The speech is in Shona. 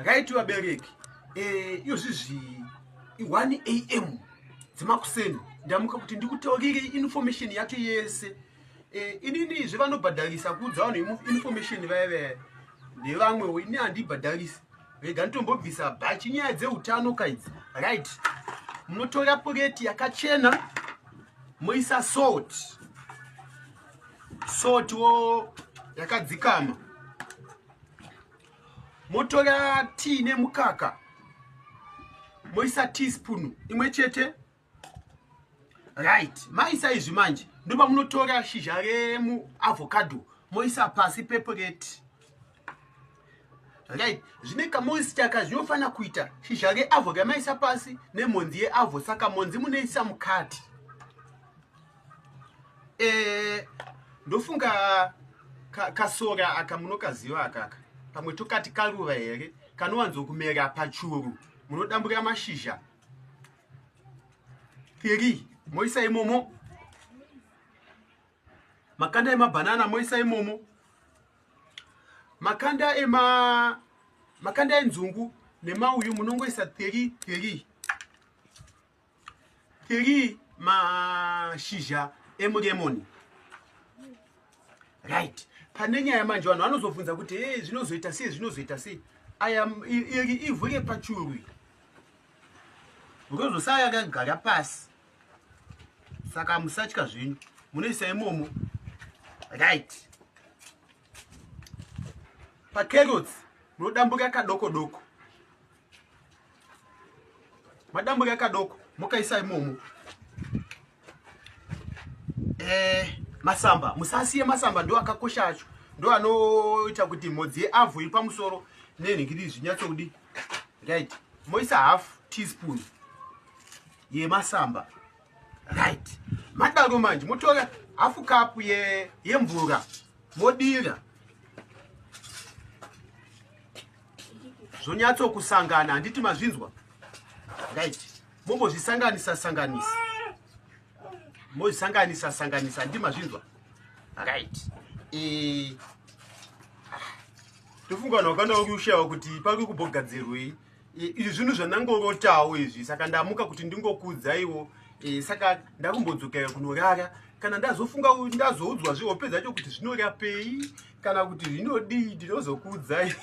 right wabereki. Iyo zvizi 1 AM dzemakuseni ndamuka kuti ndikutaurire information yacho yese. Inini zvevanobhadharisa kudza vanhu information vaya nevamwewo ini handibhadharisi. Rega nditombobvisa bhachi nyaya dzeutano kaidzi. Right, munotora pureti yakachena moisa salt wo yakadzikama, motora tea nemukaka moisa teaspoon imwe chete. Right, maisa izvi manje ndoba munotora shizha remuavocado moisa pasi pepureti. Right, zvine kamoisture kazvinofana kuita shizha reavo ramaisa pasi nemhodzi yeavo, saka mhodzi munoisa mukati. Ndofunga kasora aka munokaziva akaka, pamwe tokati karuva here kanowanzo kumera pachuru, munodambura mashizha 3 moisa imomo, makanda emabhanana moisa imomo, makanda enzungu nemauyu munongoisa 3 mashizha emulemoni. Right, pane nyaya manje vanhu vanozobvunza kuti zvinozoita sei aya iri ivhu repachurwi rozosaya yakagara pasi, saka musatya zvinhu munoisa imomo. Right, pacarrots munodambura kadoko madambura kadoko mokaisa imomo. Masamba musasiye masamba ndo akakosha acho, ndo anoita kuti mhodzi yeavhu iri pamusoro nenhingiri zvinyatsodi. Right, moisa half teaspoon yemasamba. Right, madaro manje motora half cup yemvura modira zvonyatsokusangana, handiti mazvinzwa. Right, mozvisanganisa ndi mazvinzwa. Right, tofunga vanhu vakanda vakushawa kuti pari kumbogadzirwei izvi zvinhu zvanangorotawo izvi, saka ndamuka kuti ndingokuudzaiwo. Saka ndakumbodzoka kunorara kana ndazofunga ndazoudzwa zvihope dzacho kuti zvinorapei kana kuti zvinodii, ndinozokuudzai.